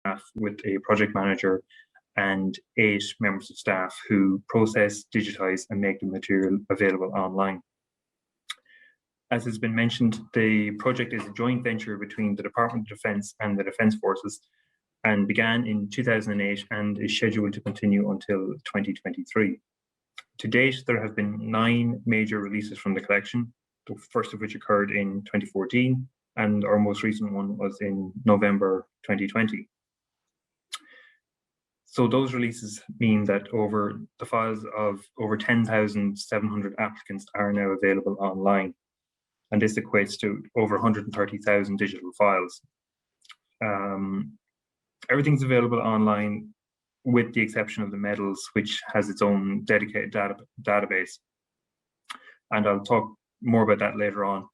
staff with a project manager and 8 members of staff who process, digitize, and make the material available online. As has been mentioned, the project is a joint venture between the Department of Defence and the Defence Forces, and began in 2008 and is scheduled to continue until 2023. To date, there have been 9 major releases from the collection, the first of which occurred in 2014, and our most recent one was in November 2020. So those releases mean that the files of over 10,700 applicants are now available online, and this equates to over 130,000 digital files. Everything's available online with the exception of the medals, which has its own dedicated database. And I'll talk more about that later on.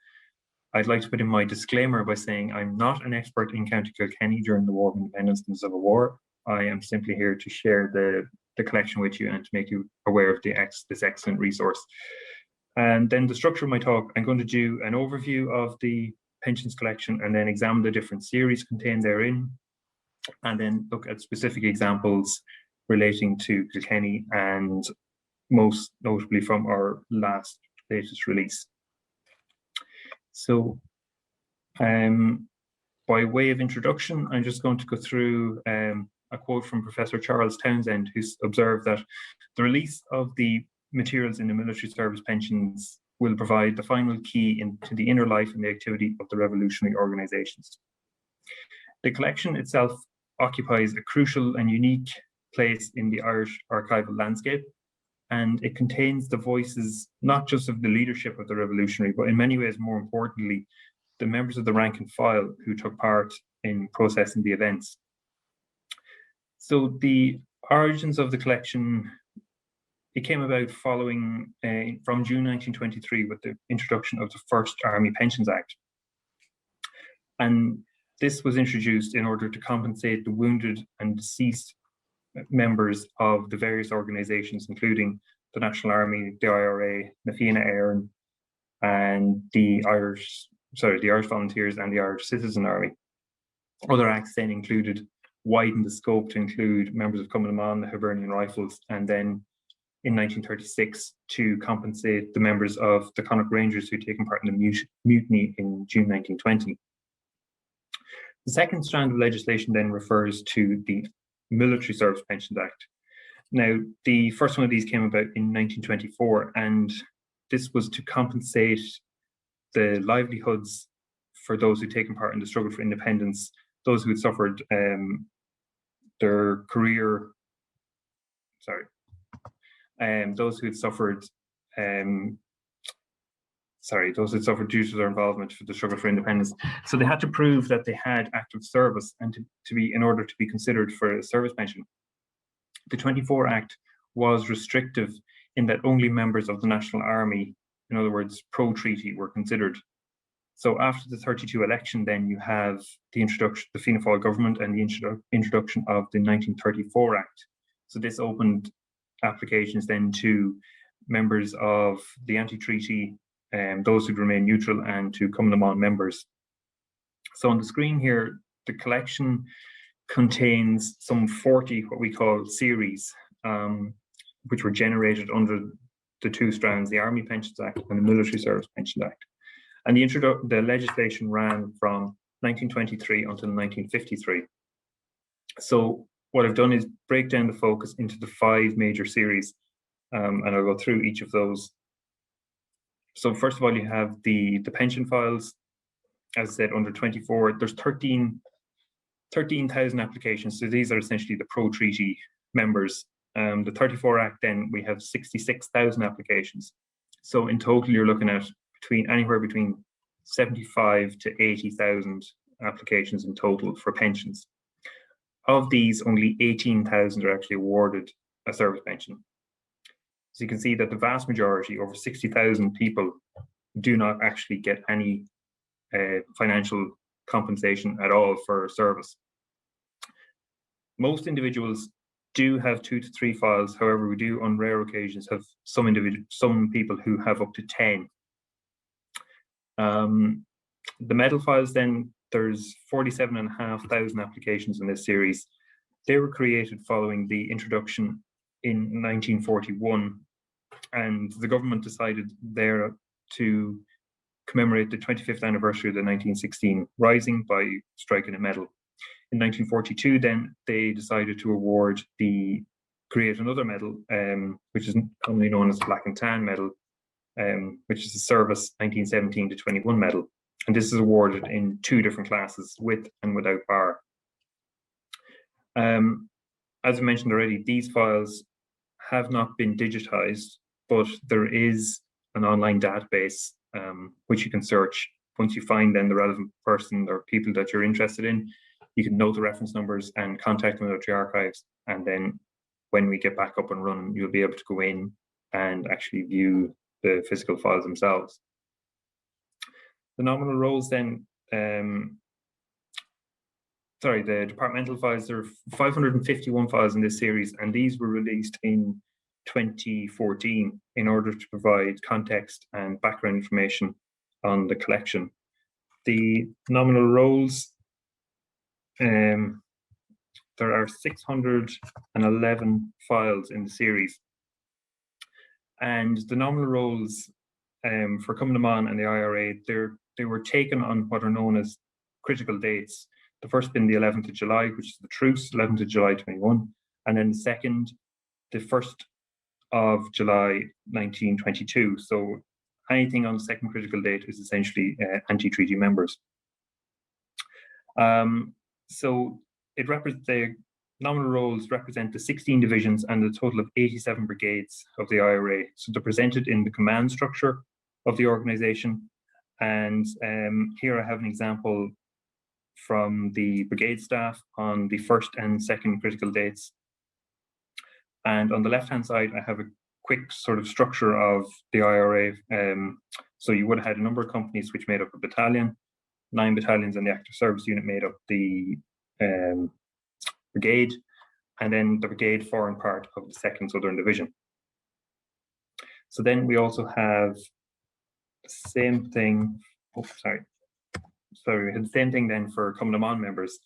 I'd like to put in my disclaimer by saying I'm not an expert in County Kilkenny during the War of Independence and the Civil War. I am simply here to share the collection with you and to make you aware of this excellent resource. And then the structure of my talk, I'm going to do an overview of the pensions collection and then examine the different series contained therein, and then look at specific examples relating to Kilkenny and most notably from our latest release. So by way of introduction, I'm just going to go through a quote from Professor Charles Townsend, who's observed that the release of the materials in the military service pensions will provide the final key into the inner life and the activity of the revolutionary organisations. The collection itself occupies a crucial and unique place in the Irish archival landscape, and it contains the voices not just of the leadership of the revolutionary, but in many ways, more importantly, the members of the rank and file who took part in processing the events. So the origins of the collection, it came about following from June 1923 with the introduction of the first Army Pensions Act. And this was introduced in order to compensate the wounded and deceased members of the various organisations, including the National Army, the IRA, na Fianna Éireann, and the Irish Volunteers and the Irish Citizen Army. Other acts then widened the scope to include members of Cumann na mBan, the Hibernian Rifles, and then in 1936 to compensate the members of the Connacht Rangers who'd taken part in the mutiny in June 1920. The second strand of legislation then refers to the Military Service Pensions Act. Now, the first one of these came about in 1924, and this was to compensate the livelihoods for those who'd taken part in the struggle for independence, those who had suffered those who had suffered due to their involvement for the struggle for independence. So they had to prove that they had active service and in order to be considered for a service pension. The 24 Act was restrictive in that only members of the National Army, in other words, pro-treaty, were considered. So after the 32 election, then you have the introduction of the Fianna Fáil government and the introduction of the 1934 Act. So this opened applications then to members of the anti-treaty, those who'd remain neutral, and to Cumann na mBan members. So on the screen here, the collection contains some 40 what we call series, which were generated under the 2 strands, the Army Pensions Act and the Military Service Pensions Act. And the legislation ran from 1923 until 1953. So what I've done is break down the focus into the 5 major series, and I'll go through each of those. So first of all, you have the pension files. As I said, under 24, there's 13,000 applications. So these are essentially the pro-treaty members. The 34 Act, then we have 66,000 applications. So in total, you're looking at anywhere between 75 to 80,000 applications in total for pensions. Of these, only 18,000 are actually awarded a service pension. So you can see that the vast majority, over 60,000 people, do not actually get any financial compensation at all for service. Most individuals do have 2 to 3 files. However, we do on rare occasions have some people who have up to 10. The medal files then there's 47,500 applications in this series. They were created following the introduction in 1941, and the government decided there to commemorate the 25th anniversary of the 1916 Rising by striking a medal. In 1942, then, they decided to create another medal, which is commonly known as the Black and Tan Medal, which is the Service 1917 to 21 medal. And this is awarded in 2 different classes, with and without bar. As I mentioned already, these files have not been digitized, but there is an online database which you can search. Once you find then the relevant person or people that you're interested in, you can note the reference numbers and contact them at the archives. And then when we get back up and running, you'll be able to go in and actually view the physical files themselves. The nominal rolls then, the departmental files, there are 551 files in this series, and these were released in 2014 in order to provide context and background information on the collection. The nominal rolls, there are 611 files in the series, and the nominal rolls for Come to Man and the IRA, they were taken on what are known as critical dates. The first being the 11th of July, which is the truce, 11th of July 21, and then the second, the 1st of July 1922. So anything on the second critical date is essentially anti-treaty members. So the nominal rolls represent the 16 divisions and a total of 87 brigades of the IRA. So they're presented in the command structure of the organization. And here I have an example from the brigade staff on the 1st and 2nd critical dates. And on the left-hand side, I have a quick sort of structure of the IRA. So you would have had a number of companies which made up a battalion, 9 battalions, and the active service unit made up the brigade, and then the brigade foreign part of the 2nd Southern Division. So then we also have the same thing. We had the same thing then for Come to Man members.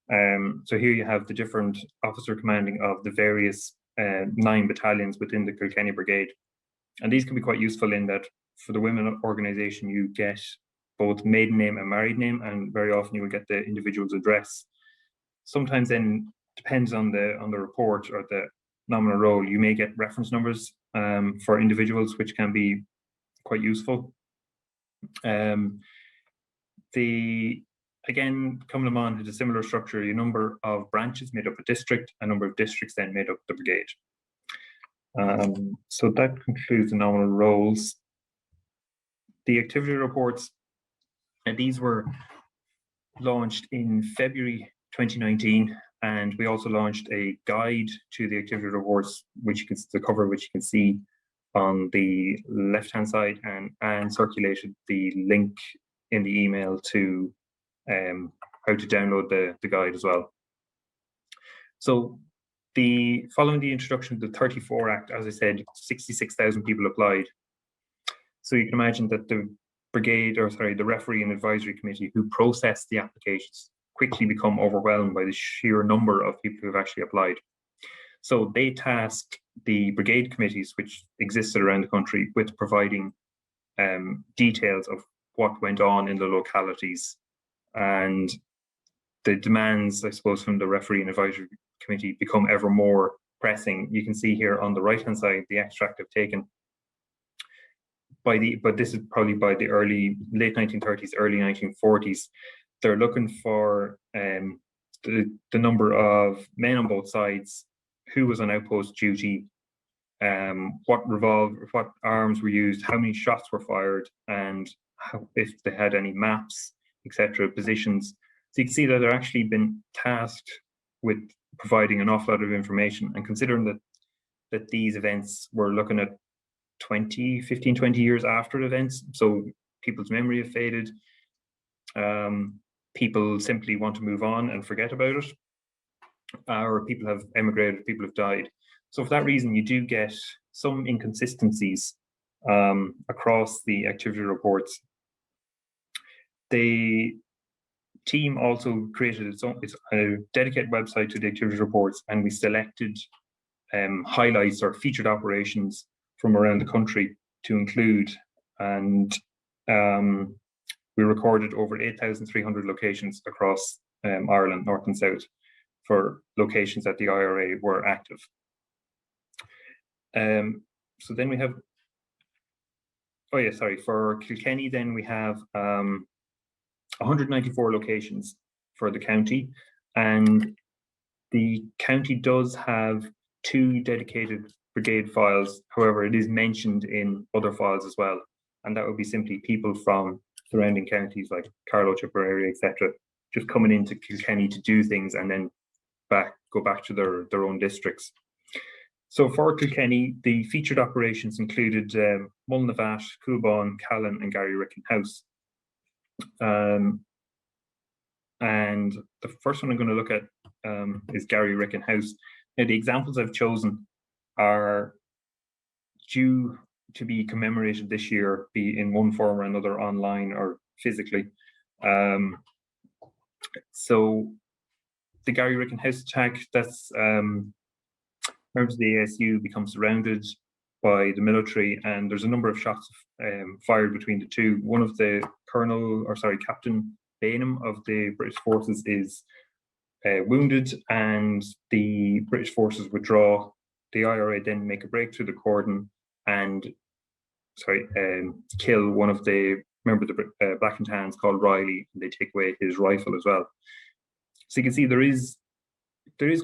So here you have the different officer commanding of the various 9 battalions within the Kilkenny Brigade. And these can be quite useful in that for the women organization, you get both maiden name and married name, and very often you will get the individual's address. Sometimes then, depends on the report or the nominal roll, you may get reference numbers for individuals, which can be quite useful. Again, Come to Man had a similar structure, a number of branches made up a district, a number of districts then made up the brigade. So that concludes the nominal rolls. The activity reports, and these were launched in February 2019, and we also launched a guide to the activity reports, the cover which you can see on the left-hand side, and circulated the link in the email to how to download the guide as well. So following the introduction of the 34 Act, as I said, 66,000 people applied. So you can imagine that the referee and advisory committee who processed the applications quickly become overwhelmed by the sheer number of people who have actually applied. So they tasked the brigade committees, which existed around the country, with providing details of what went on in the localities, and the demands, I suppose, from the referee and advisory committee become ever more pressing. You can see here on the right-hand side the extract I've taken. But this is probably by the late 1930s, early 1940s. They're looking for the number of men on both sides, who was on outpost duty, what arms were used, how many shots were fired, and if they had any maps, etc., positions. So you can see that they're actually been tasked with providing an awful lot of information. And considering that these events were looking at 15, 20 years after the events, so people's memory have faded, people simply want to move on and forget about it, or people have emigrated, people have died. So for that reason, you do get some inconsistencies across the activity reports. team also created its a dedicated website to the activity reports, and we selected highlights or featured operations from around the country to include. And we recorded over 8,300 locations across Ireland, north and south, for locations that the IRA were active. So then we have, for Kilkenny, then we have 194 locations for the county, and the county does have 2 dedicated brigade files. However, it is mentioned in other files as well, and that would be simply people from surrounding counties like Carlow, Tipperary, etc., just coming into Kilkenny to do things and then go back to their own districts. So for Kilkenny, the featured operations included Mullinavat, Coolbawn, Callan, and Garryricken House. And the first one I'm going to look at is Garryricken House. Now, the examples I've chosen are due to be commemorated this year, be in one form or another, online or physically. So the Garryricken House attack, that's members of the ASU become surrounded by the military, and there's a number of shots fired between the two. One of the Captain Bainham of the British forces is wounded, and the British forces withdraw. The IRA then make a break through the cordon and kill one of the member of the Black and Tans called Riley, and they take away his rifle as well. So you can see there is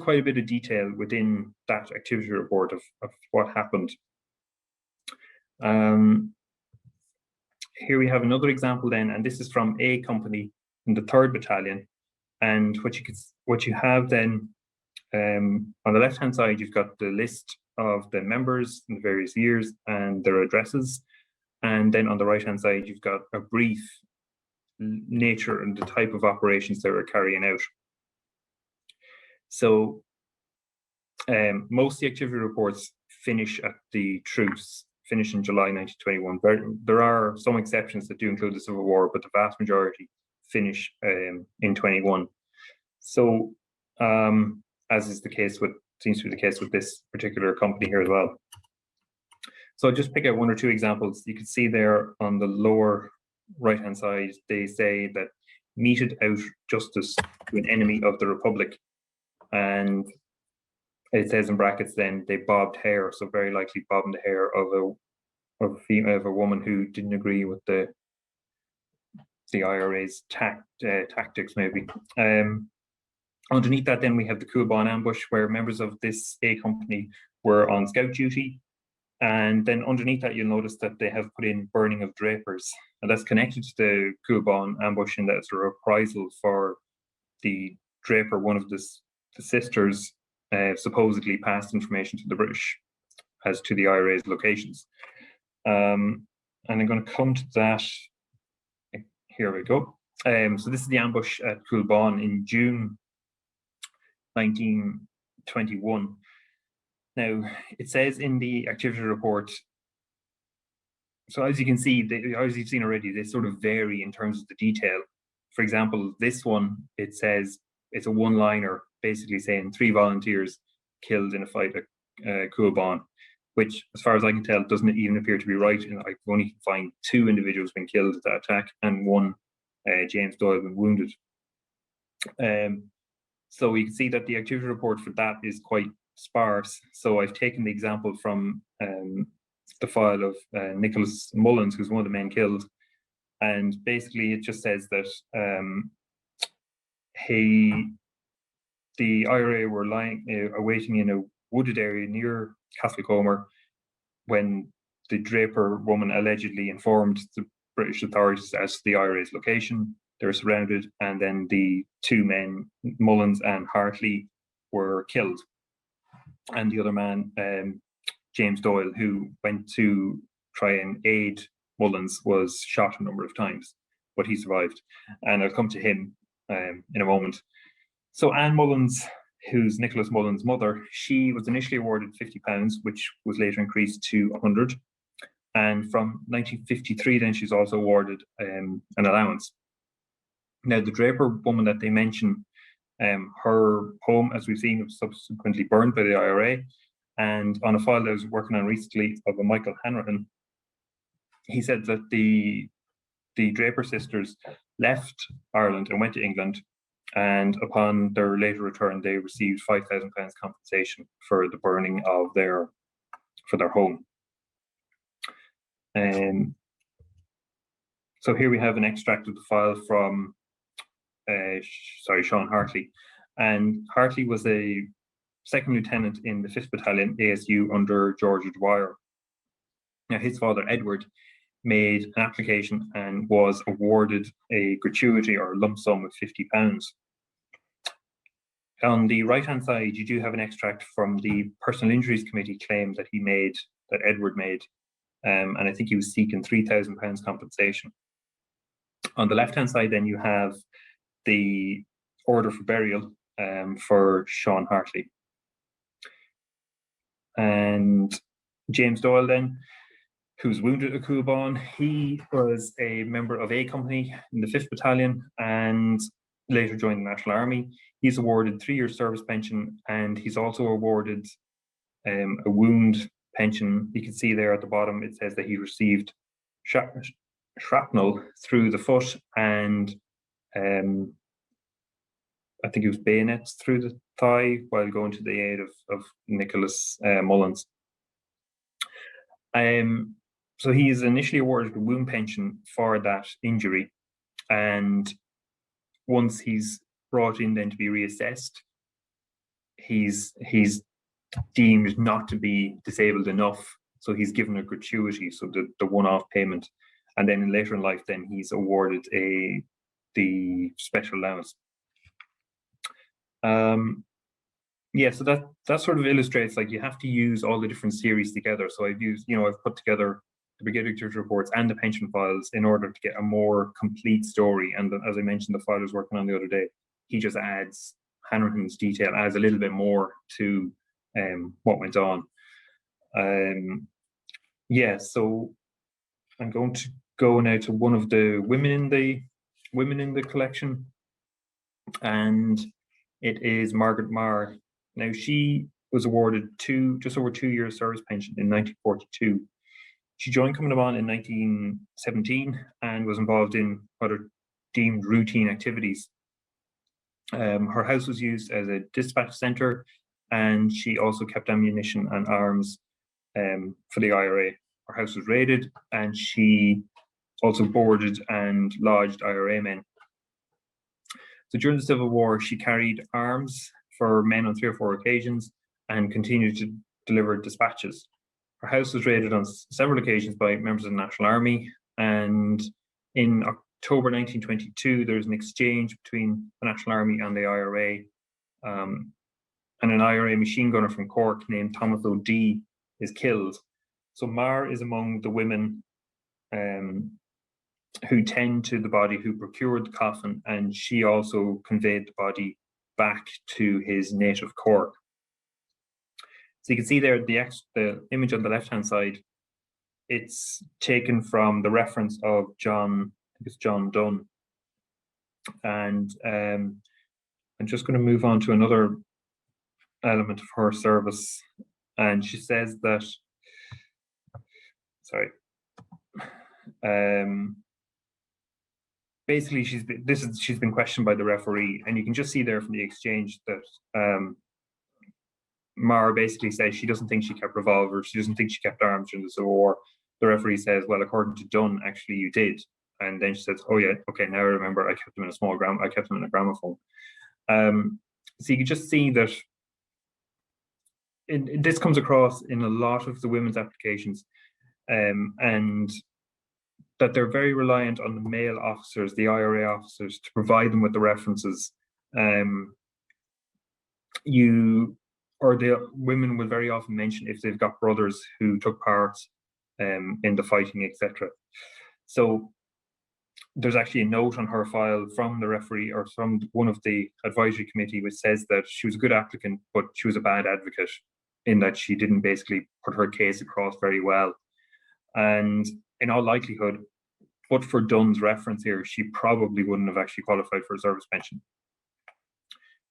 quite a bit of detail within that activity report of what happened. Here we have another example then, and this is from A Company in the 3rd Battalion. And what you have then, on the left-hand side, you've got the list of the members in the various years and their addresses. And then on the right-hand side, you've got a brief nature and the type of operations they were carrying out. So most of the activity reports finish at the truce, finish in July 1921. There are some exceptions that do include the Civil War, but the vast majority finish in 21. So as is the case seems to be the case with this particular company here as well. So I'll just pick out 1 or 2 examples. You can see there on the lower right-hand side, they say that meted out justice to an enemy of the Republic. And it says in brackets then they bobbed hair, so very likely bobbing the hair of a woman who didn't agree with the IRA's tactics, maybe. Underneath that, then we have the Coolbawn ambush, where members of this A Company were on scout duty. And then underneath that, you'll notice that they have put in burning of drapers, and that's connected to the Coolbawn ambush, and that's a reprisal for the draper, one of the sisters, supposedly passed information to the British as to the IRA's locations. And I'm going to come to that. Here we go. So this is the ambush at Coolbawn in June 1921. Now, it says in the activity report, so as you can see, as you've seen already, they sort of vary in terms of the detail. For example, this one, it says it's a one-liner, basically saying 3 volunteers killed in a fight at Coolbawn, which, as far as I can tell, doesn't even appear to be right. And I can only find 2 individuals being killed at that attack, and 1, James Doyle, been wounded. So you can see that the activity report for that is quite sparse. So I've taken the example from the file of Nicholas Mullins, who's one of the men killed, and basically it just says that the IRA were awaiting in a wooded area near Castlecomer when the Draper woman allegedly informed the British authorities as to the IRA's location. They were surrounded, and then the 2 men, Mullins and Hartley, were killed. And the other man, James Doyle, who went to try and aid Mullins, was shot a number of times, but he survived. And I'll come to him in a moment. So Anne Mullins, who's Nicholas Mullins' mother, she was initially awarded £50, which was later increased to 100. And from 1953, then she's also awarded an allowance. Now, the Draper woman that they mention, her home, as we've seen, was subsequently burned by the IRA. And on a file that I was working on recently of a Michael Hanrahan, he said that the Draper sisters left Ireland and went to England, and upon their later return, they received £5,000 compensation for the burning of their home. So here we have an extract of the file from Sean Hartley, and Hartley was a second lieutenant in the 5th Battalion ASU under George Dwyer. Now, his father Edward made an application and was awarded a gratuity or lump sum of £50. On the right-hand side, you do have an extract from the Personal Injuries Committee claim that that Edward made, and I think he was seeking £3,000 compensation. On the left-hand side, then, you have the order for burial for Sean Hartley. And James Doyle, then, who's wounded at Cuaban, he was a member of A Company in the 5th Battalion and later joined the National Army. He's awarded 3 years service pension, and he's also awarded a wound pension. You can see there at the bottom, it says that he received shrapnel through the foot and I think it was bayonets through the thigh while going to the aid of Nicholas Mullins. So he is initially awarded a wound pension for that injury, and once he's brought in then to be reassessed, he's deemed not to be disabled enough, so he's given a gratuity, so the one-off payment, and then later in life then he's awarded the special allowance. Yeah, so that sort of illustrates, like, you have to use all the different series together. So I've put together the Brigade Activity reports and the pension files in order to get a more complete story. And as I mentioned, the file I was working on the other day, he just adds Hanrahan's detail, adds a little bit more to what went on. Yeah, so I'm going to go now to one of the women in the collection, and it is Margaret Marr. Now, she was awarded just over 2 years service pension in 1942. She joined Cumann in 1917 and was involved in what are deemed routine activities. Her house was used as a dispatch centre, and she also kept ammunition and arms for the IRA. Her house was raided, and she also boarded and lodged IRA men. So during the Civil War, she carried arms for men on 3 or 4 occasions and continued to deliver dispatches. Her house was raided on several occasions by members of the National Army, and in October 1922, there was an exchange between the National Army and the IRA, and an IRA machine gunner from Cork named Thomas O'Dea is killed. So Marr is among the women who tend to the body, who procured the coffin, and she also conveyed the body back to his native Cork. So you can see there the image on the left-hand side, it's taken from the reference of John, I think it's John Dunn. And I'm just going to move on to another element of her service. And she says that, basically she's been questioned by the referee, and you can just see there from the exchange that Marr basically says she doesn't think she kept revolvers, she doesn't think she kept arms during the Civil War. The referee says, well, according to Dunn, actually you did. And then she says, oh yeah, okay, now I remember, I kept them in a gramophone. So you can just see that this comes across in a lot of the women's applications, and that they're very reliant on the male officers, the IRA officers, to provide them with the references. The women will very often mention if they've got brothers who took part in the fighting, etc. So there's actually a note on her file from the referee or from one of the advisory committee which says that she was a good applicant, but she was a bad advocate in that she didn't basically put her case across very well. And in all likelihood, but for Dunn's reference here, she probably wouldn't have actually qualified for a service pension.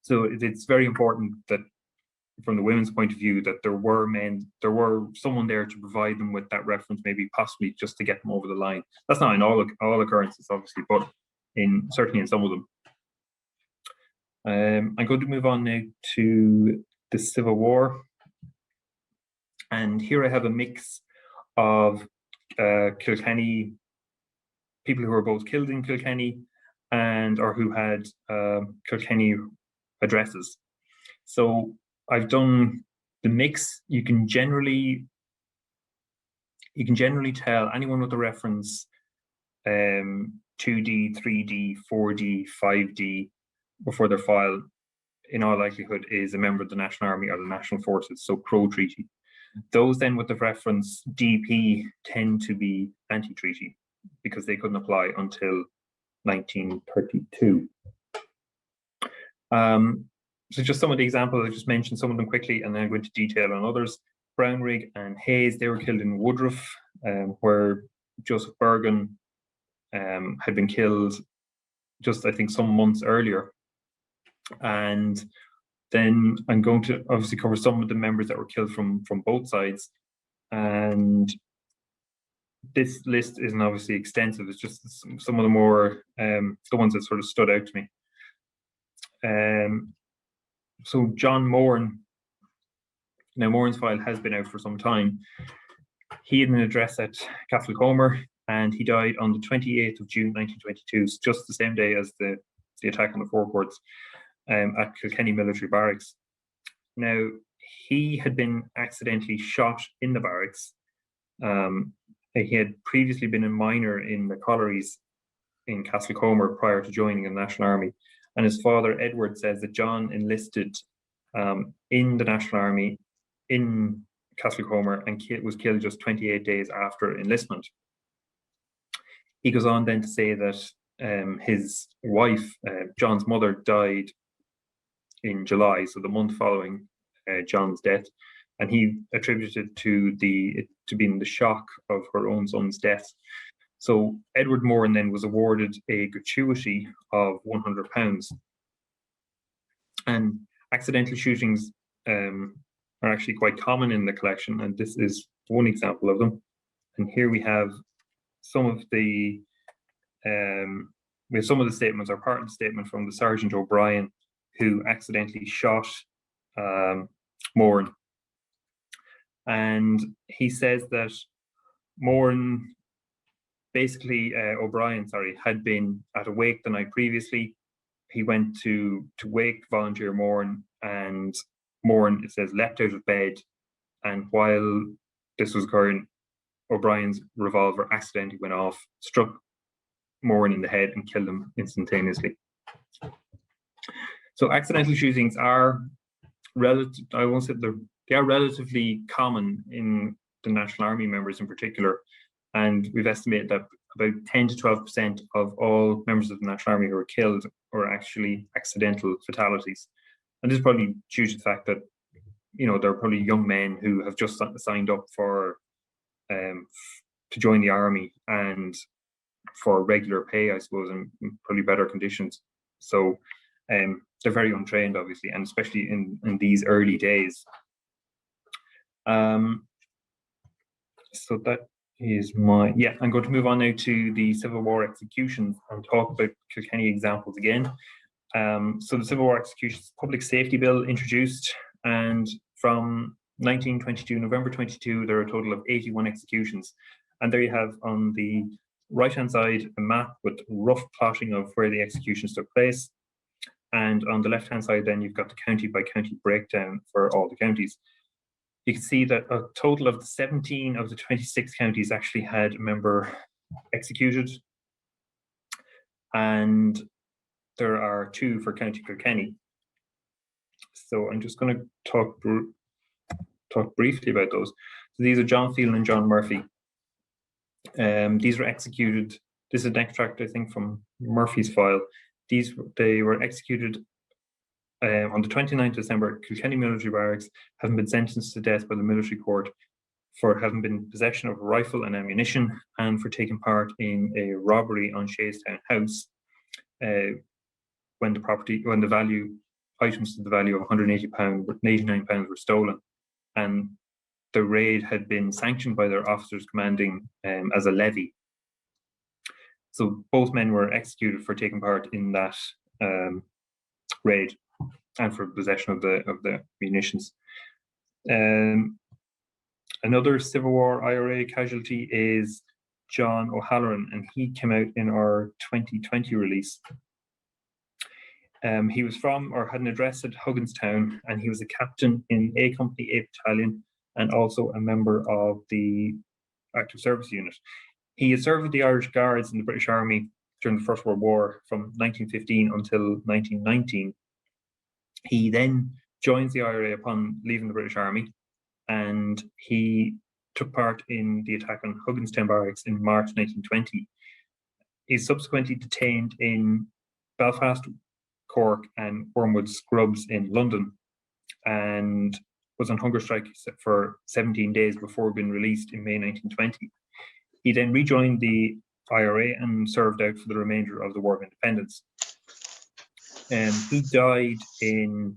So it's very important that, from the women's point of view, that there were someone there to provide them with that reference, maybe possibly just to get them over the line. That's not in all occurrences, obviously, but certainly in some of them. I'm going to move on now to the Civil War. And here I have a mix of Kilkenny, people who were both killed in Kilkenny or who had Kilkenny addresses. So I've done the mix. You can generally tell anyone with a reference 2D, 3D, 4D, 5D before their file, in all likelihood, is a member of the National Army or the National Forces, so pro-treaty. Those then with the reference DP tend to be anti-treaty because they couldn't apply until 1932. So just some of the examples, I just mentioned some of them quickly, and then I'm going to detail on others. Brownrigg and Hayes, they were killed in Woodruff, where Joseph Bergen had been killed just, I think, some months earlier. And then I'm going to obviously cover some of the members that were killed from both sides. And this list isn't obviously extensive, it's just some of the more, the ones that sort of stood out to me. So John Moran, now Moran's file has been out for some time. He had an address at Castlecomer, and he died on the 28th of June 1922, just the same day as the attack on the forecourts at Kilkenny Military Barracks. Now, he had been accidentally shot in the barracks. He had previously been a miner in the collieries in Castlecomer prior to joining the National Army. And his father, Edward, says that John enlisted in the National Army in Castlecomer and was killed just 28 days after enlistment. He goes on then to say that his wife, John's mother, died in July, so the month following John's death, and he attributed to being the shock of her own son's death. So Edward Moran then was awarded a gratuity of £100. And accidental shootings are actually quite common in the collection, and this is one example of them. And here we have some of the statements, or part of the statement from the Sergeant O'Brien, who accidentally shot Moran. And he says that Moran, basically O'Brien, had been at a wake the night previously. He went to wake volunteer Moran, and Moran, it says, leapt out of bed, and while this was occurring, O'Brien's revolver accidentally went off, struck Moran in the head, and killed him instantaneously. So accidental shootings are they are relatively common in the National Army members in particular, and we've estimated that about 10 to 12% of all members of the National Army who are killed are actually accidental fatalities. And this is probably due to the fact that, there are probably young men who have just signed up for to join the army and for regular pay, I suppose, and probably better conditions. So they're very untrained, obviously, and especially in these early days. So that is I'm going to move on now to the Civil War executions and talk about Kilkenny examples again. So the Civil War Executions Public Safety Bill introduced, and from 1922, November 22, there are a total of 81 executions. And there you have on the right-hand side a map with rough plotting of where the executions took place. And on the left-hand side, then you've got the county-by-county breakdown for all the counties. You can see that a total of 17 of the 26 counties actually had a member executed. And there are 2 for County Kilkenny. So I'm just going to talk briefly about those. So these are John Phelan and John Murphy. These were executed. This is an extract, I think, from Murphy's file. They were executed on the 29th of December. Kilkenny Military Barracks, having been sentenced to death by the military court for having been in possession of a rifle and ammunition, and for taking part in a robbery on Shayestown House when the value items to the value of £180 with £89 were stolen, and the raid had been sanctioned by their officers commanding as a levy. So both men were executed for taking part in that raid and for possession of the munitions. Another Civil War IRA casualty is John O'Halloran, and he came out in our 2020 release. He was from, or had an address at Hugginstown, and he was a captain in A Company, A Battalion, and also a member of the Active Service Unit. He had served with the Irish Guards in the British Army during the First World War from 1915 until 1919. He then joins the IRA upon leaving the British Army, and he took part in the attack on Hugginstown Barracks in March 1920. He's subsequently detained in Belfast, Cork, and Wormwood Scrubs in London, and was on hunger strike for 17 days before being released in May 1920. He then rejoined the IRA and served out for the remainder of the War of Independence. He died in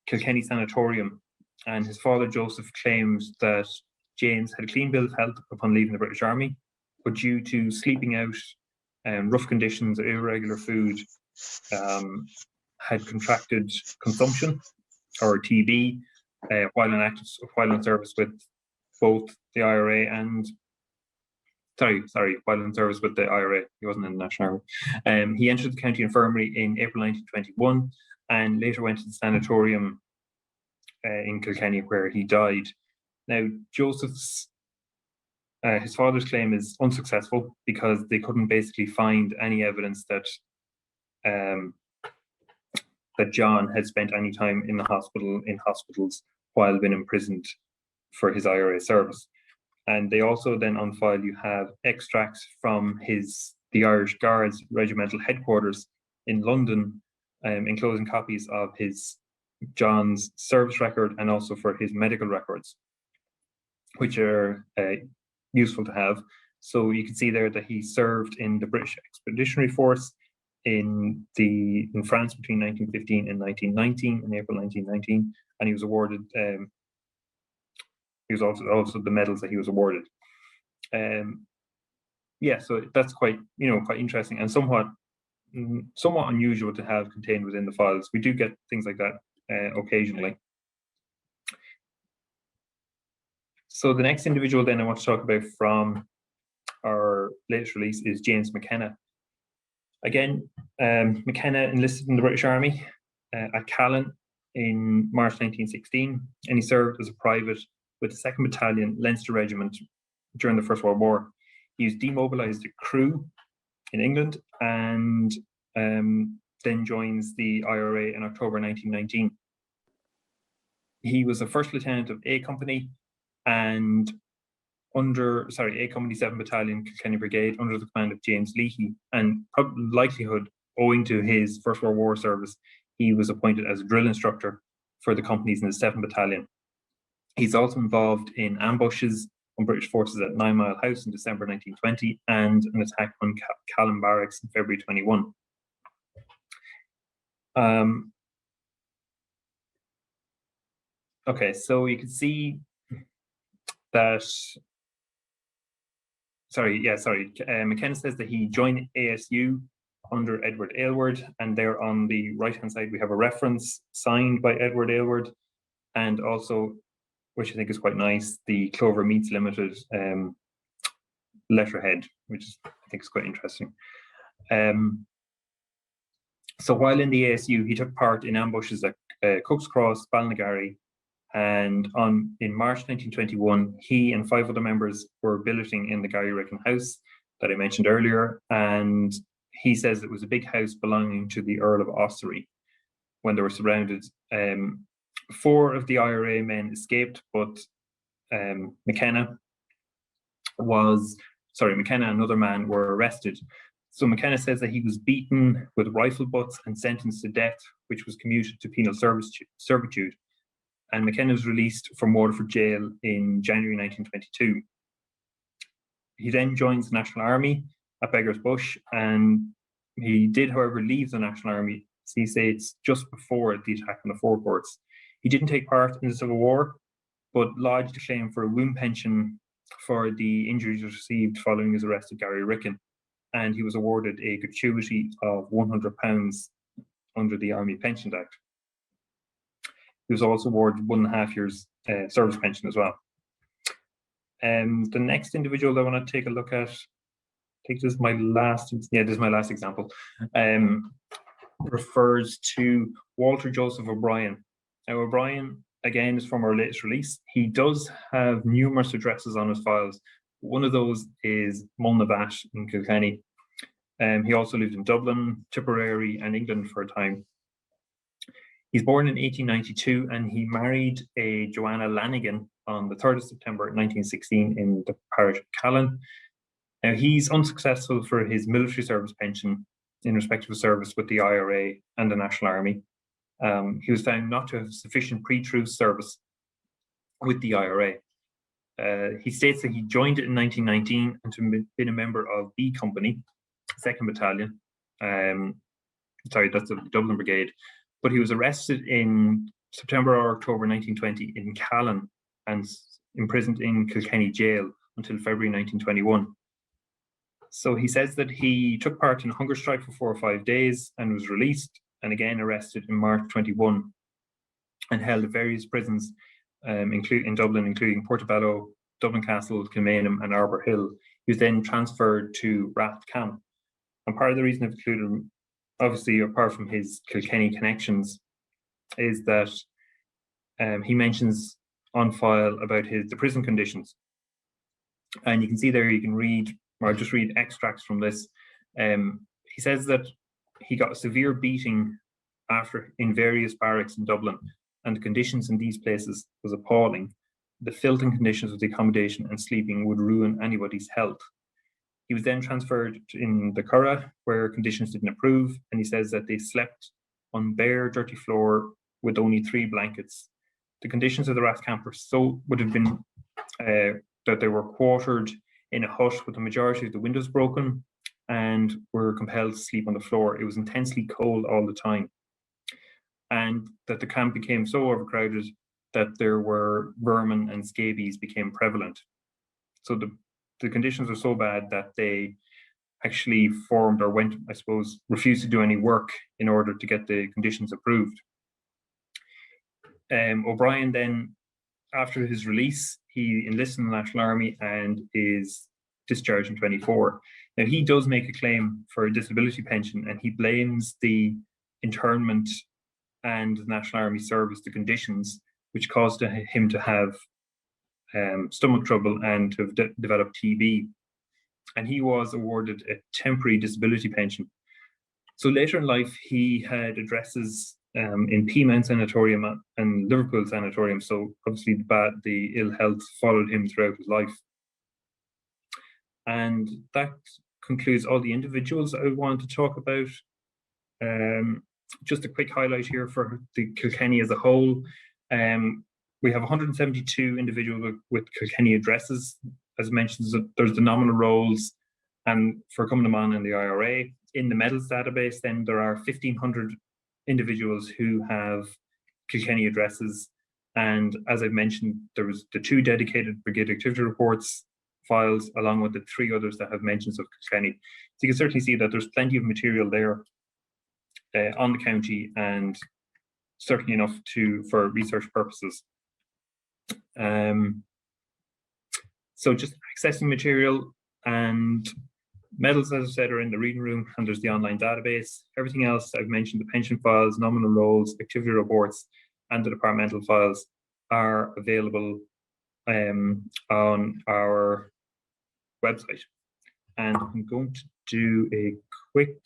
Kilkenny Sanatorium, and his father Joseph claims that James had a clean bill of health upon leaving the British Army, but due to sleeping out, rough conditions, irregular food, had contracted consumption or TB while in service with both the IRA and while in service with the IRA. He wasn't in the National Army. He entered the county infirmary in April 1921 and later went to the sanatorium in Kilkenny, where he died. Now, Joseph's his father's claim is unsuccessful because they couldn't basically find any evidence that that John had spent any time in hospitals while being imprisoned for his IRA service. And they also then on file you have extracts from the Irish Guards regimental headquarters in London, enclosing copies of John's service record and also for his medical records, which are useful to have. So you can see there that he served in the British Expeditionary Force in France between 1915 and 1919, in April 1919, and he was awarded. He was also the medals that he was awarded. Yeah, so that's quite interesting and somewhat unusual to have contained within the files. We do get things like that occasionally. So the next individual then I want to talk about from our latest release is James McKenna. Again, McKenna enlisted in the British Army at Callan in March 1916, and he served as a private with the 2nd Battalion Leinster Regiment during the First World War. He was demobilised at Crewe in England and then joins the IRA in October 1919. He was a first lieutenant of A Company and A Company 7 Battalion Kilkenny Brigade under the command of James Leahy, and likelihood, owing to his First World War service, he was appointed as a drill instructor for the companies in the 7th Battalion. He's also involved in ambushes on British forces at 9 Mile House in December 1920 and an attack on Callan Barracks in February 21. Okay, so you can see that. McKenna says that he joined ASU under Edward Aylward, and there on the right-hand side we have a reference signed by Edward Aylward, and also, which I think is quite nice, the Clover Meats Limited letterhead, which I think is quite interesting. So while in the ASU, he took part in ambushes at Cook's Cross, Ballinagary, and in March 1921, he and 5 other members were billeting in the Gary Ricken house that I mentioned earlier, and he says it was a big house belonging to the Earl of Ossory when they were surrounded. 4 of the IRA men escaped, but McKenna and another man were arrested. So McKenna says that he was beaten with rifle butts and sentenced to death, which was commuted to penal servitude. and McKenna was released from Waterford Jail in January 1922. He then joins the National Army at Beggar's Bush, and he did, however, leave the National Army, as he states, just before the attack on the forecourts. He didn't take part in the Civil War, but lodged a claim for a wound pension for the injuries received following his arrest at Gary Ricken, and he was awarded a gratuity of £100 under the Army Pensions Act. He was also awarded 1.5 years service pension as well. The next individual I want to take a look at, I think this is my last example, refers to Walter Joseph O'Brien. Now, O'Brien, again, is from our latest release. He does have numerous addresses on his files. One of those is Mulnabat in Kilkenny. He also lived in Dublin, Tipperary, and England for a time. He's born in 1892, and he married a Joanna Lanigan on the 3rd of September 1916 in the parish of Callan. Now, he's unsuccessful for his military service pension in respect of his service with the IRA and the National Army. He was found not to have sufficient pre-truce service with the IRA. He states that he joined it in 1919 and to have been a member of B Company, 2nd Battalion. That's the Dublin Brigade. But he was arrested in September or October 1920 in Callan and imprisoned in Kilkenny jail until February 1921. So he says that he took part in a hunger strike for 4 or 5 days and was released, and again arrested in March 21 and held at various prisons in Dublin, including Portobello, Dublin Castle, Kilmainham, and Arbor Hill. He was then transferred to Rath Camp. And part of the reason I've included him, obviously, apart from his Kilkenny connections, is that he mentions on file about the prison conditions. And you can see there, you can read, or I'll just read extracts from this. He says that he got a severe beating in various barracks in Dublin, and the conditions in these places was appalling. The filth and conditions of the accommodation and sleeping would ruin anybody's health. He was then transferred in the Curragh, where conditions didn't improve, and he says that they slept on bare, dirty floor with only 3 blankets. The conditions of the Rath Camp would have been that they were quartered in a hut with the majority of the windows broken and were compelled to sleep on the floor. It was intensely cold all the time, and that the camp became so overcrowded that there were vermin and scabies became prevalent. So the conditions were so bad that they actually formed or refused to do any work in order to get the conditions approved. O'Brien then, after his release, he enlisted in the National Army and is discharged in 24. Now, he does make a claim for a disability pension, and he blames the internment and the National Army service, the conditions, which caused him to have stomach trouble and to have developed TB. And he was awarded a temporary disability pension. So later in life, he had addresses in Peamount Sanatorium and Liverpool Sanatorium. So obviously the ill health followed him throughout his life. And that concludes all the individuals I want to talk about. Just a quick highlight here for the Kilkenny as a whole. We have 172 individuals with Kilkenny addresses. As mentioned, there's the nominal rolls and for Cumnaman and the IRA. In the medals database, then there are 1,500 individuals who have Kilkenny addresses. And as I've mentioned, there was the 2 dedicated Brigade activity reports files, along with the 3 others that have mentions of Kilkenny. So you can certainly see that there's plenty of material there on the county, and certainly enough for research purposes. So just accessing material and medals, as I said, are in the reading room, and there's the online database. Everything else I've mentioned, the pension files, nominal rolls, activity reports, and the departmental files are available on our website. And I'm going to do a quick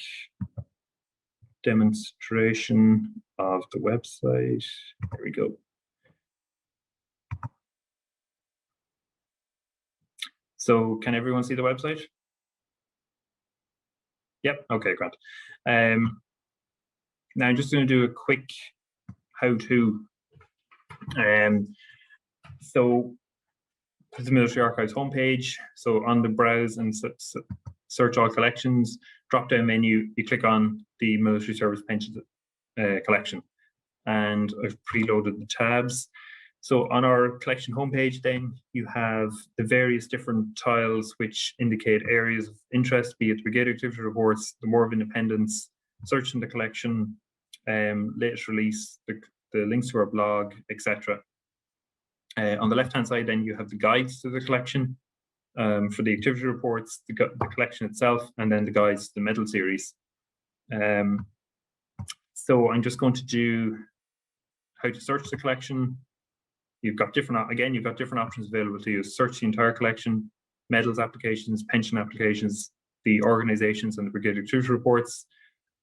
demonstration of the website. There we go. So can everyone see the website? Yep, okay, great. Now I'm just going to do a quick how-to. So the Military Archives homepage. So on the browse and search all collections, drop-down menu, you click on the Military Service Pensions collection. And I've preloaded the tabs. So on our collection homepage, then you have the various different tiles which indicate areas of interest, be it Brigade activity reports, the War of Independence, search in the collection, latest release, the links to our blog, etc. On the left-hand side, then you have the guides to the collection for the activity reports, the collection itself, and then the guides to the medal series. So I'm just going to do how to search the collection. You've got different options available to you. Search the entire collection, medals applications, pension applications, the organizations and the Brigade activity reports,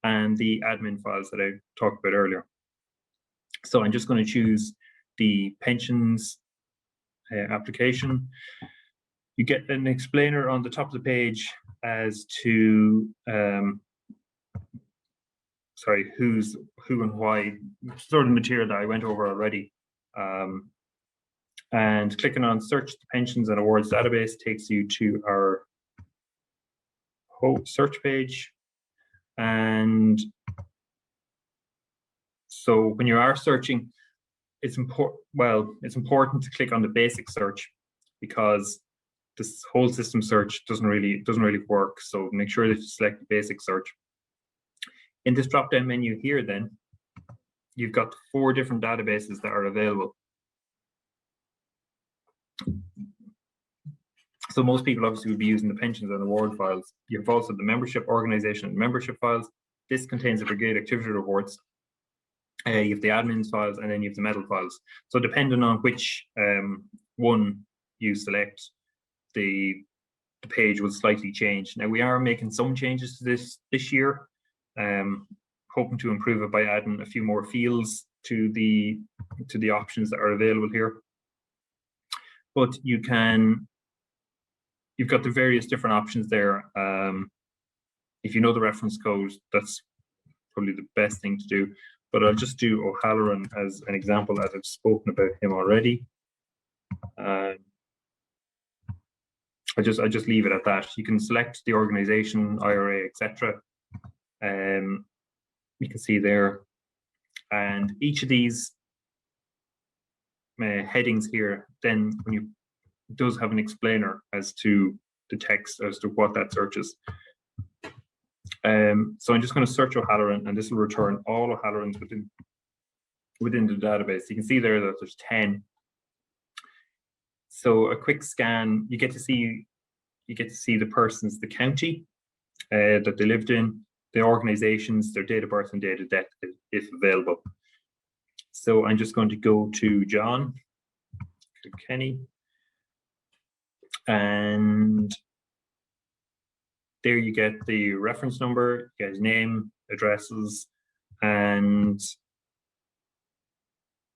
and the admin files that I talked about earlier. So I'm just going to choose the pensions application. You get an explainer on the top of the page as to who and why, sort of material that I went over already. And clicking on search the pensions and awards database takes you to our whole search page. And so when you are searching, it's important to click on the basic search, because this whole system search doesn't really work. So make sure that you select the basic search. In this drop-down menu here, then you've got 4 different databases that are available. So most people obviously would be using the pensions and award files. You have also the membership organization and membership files. This contains the Brigade activity reports. You have the admins files, and then you have the medal files. So depending on which one you select, the page will slightly change. Now we are making some changes to this year, hoping to improve it by adding a few more fields to the options that are available here. But you've got the various different options there. If you know the reference code, that's probably the best thing to do. But I'll just do O'Halloran as an example, as I've spoken about him already. I just leave it at that. You can select the organization, IRA, etc. You can see there, and each of these headings here, then when you does have an explainer as to the text as to what that search is. So I'm just going to search O'Halloran, and this will return all O'Hallorans within the database. You can see there that there's 10. So a quick scan, you get to see the persons, the county that they lived in, the organizations, their date of birth and date of death, if available. So I'm just going to go to John, Kilkenny, and there you get the reference number, you get his name, addresses, and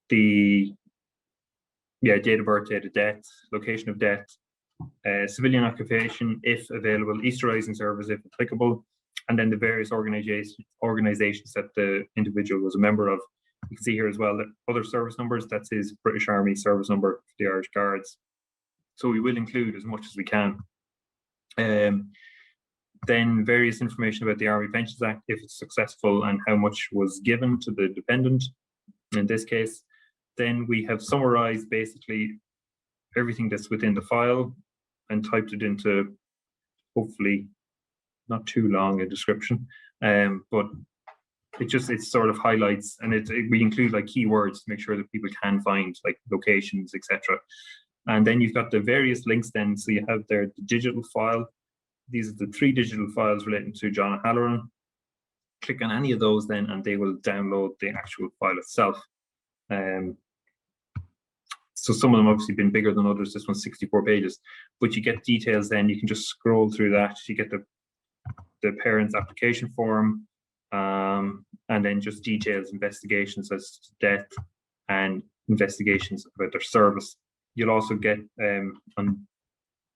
the date of birth, date of death, location of death, civilian occupation if available, Easter Rising service if applicable, and then the various organizations that the individual was a member of. You can see here as well that other service numbers, that's his British Army service number for the Irish Guards. So we will include as much as we can. Then various information about the Army Pensions Act, if it's successful, and how much was given to the dependent in this case. Then we have summarized basically everything that's within the file and typed it into, hopefully not too long a description, but it sort of highlights, and we include like keywords to make sure that people can find like locations, etc. And then you've got the various links then. So you have there the digital file. These are the 3 digital files relating to John O'Halloran. Click on any of those then, and they will download the actual file itself. So some of them obviously been bigger than others. This one's 64 pages, but you get details then. You can just scroll through that. You get the parents' application form, and then just details, investigations as to death, and investigations about their service. You'll also get on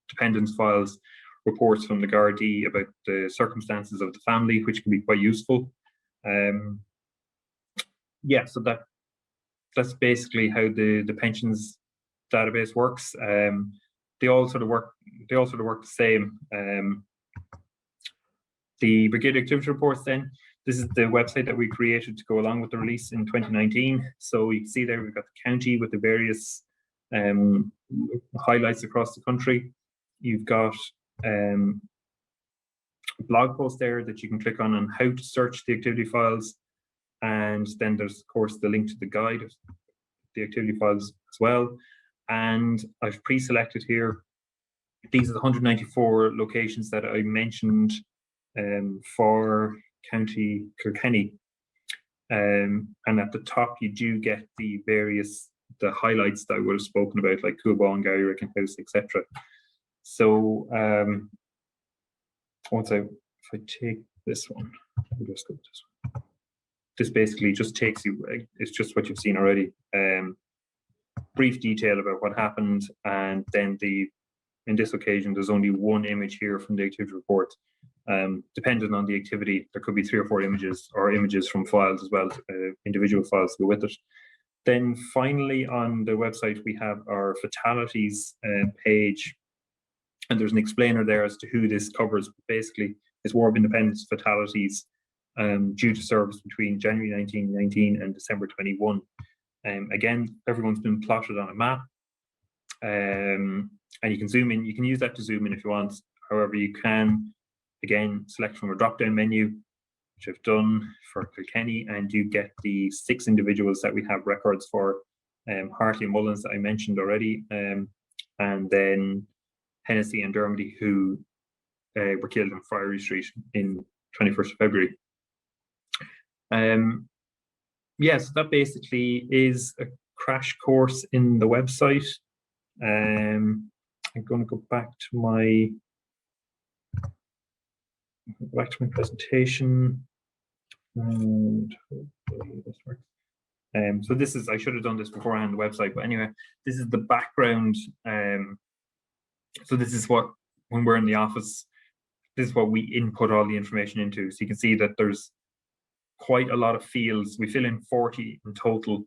dependents files reports from the Gardaí about the circumstances of the family, which can be quite useful. So that's basically how the pensions database works. They all sort of work the same. The Brigade activity reports then, this is the website that we created to go along with the release in 2019. So you can see there we've got the county with the various highlights across the country. You've got a blog post there that you can click on how to search the activity files. And then there's, of course, the link to the guide of the activity files as well. And I've pre-selected here, these are the 194 locations that I mentioned for County Kilkenny. And at the top, you do get the highlights that I would have spoken about, like Coolbawn, Gary Rickenhouse, etc. So if I take this one, I'll just go with this one. This basically just takes you, it's just what you've seen already. Brief detail about what happened, and then in this occasion, there's only one image here from the activity report. Depending on the activity, there could be 3 or 4 images, or images from files as well, individual files to go with it. Then finally on the website, we have our fatalities page, and there's an explainer there as to who this covers. Basically, it's War of Independence fatalities due to service between January 1919 and December 21. Again, everyone's been plotted on a map, and you can zoom in. You can use that to zoom in if you want. However, you can, again, select from a drop-down menu, which I've done for Kilkenny, and you get the 6 individuals that we have records for, Hartley and Mullins that I mentioned already, and then Hennessy and Dermody, who were killed in Friary Street in 21st of February. Yes, that basically is a crash course in the website. I'm going to go back to my presentation, and hopefully this works. So this is, I should have done this beforehand on the website, but anyway, this is the background. So this is what, when we're in the office, this is what we input all the information into. So you can see that there's quite a lot of fields. We fill in 40 in total,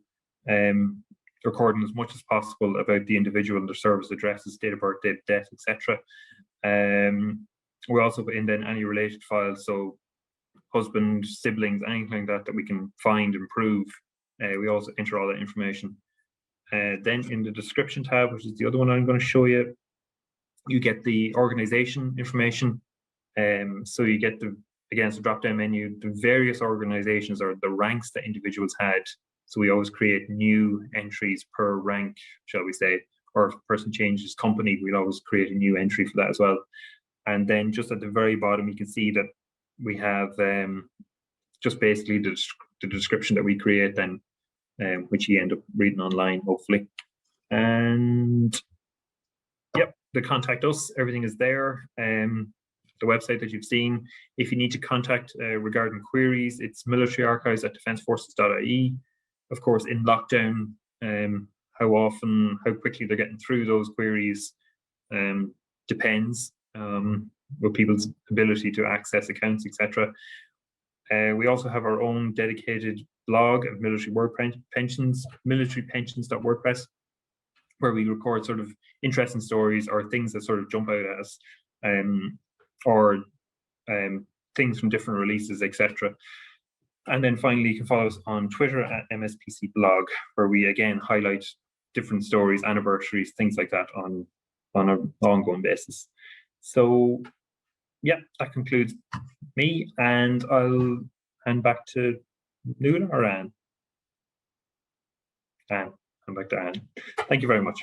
recording as much as possible about the individual, their service addresses, date of birth, date of death, etc. We also put in then any related files, so husband, siblings, anything like that we can find and prove. We also enter all that information. Then in the description tab, which is the other one I'm going to show you, you get the organization information. So you get again, it's a drop-down menu, the various organizations or the ranks that individuals had. So we always create new entries per rank, shall we say, or if a person changes company, we'll always create a new entry for that as well. And then just at the very bottom, you can see that we have just basically the description that we create then, which you end up reading online, hopefully. And yep, the contact us, everything is there. The website that you've seen. If you need to contact regarding queries, it's militaryarchives@defenceforces.ie. Of course, in lockdown, how often, how quickly they're getting through those queries depends with people's ability to access accounts, etc. We also have our own dedicated blog of military work pensions, militarypensions.wordpress, where we record sort of interesting stories or things that sort of jump out at us, or things from different releases, etc. And then finally, you can follow us on Twitter at MSPC blog, where we again highlight different stories, anniversaries, things like that on an ongoing basis. So yeah, that concludes me, and I'll hand back to Nuala or Anne. Anne, hand back to Anne. Thank you very much.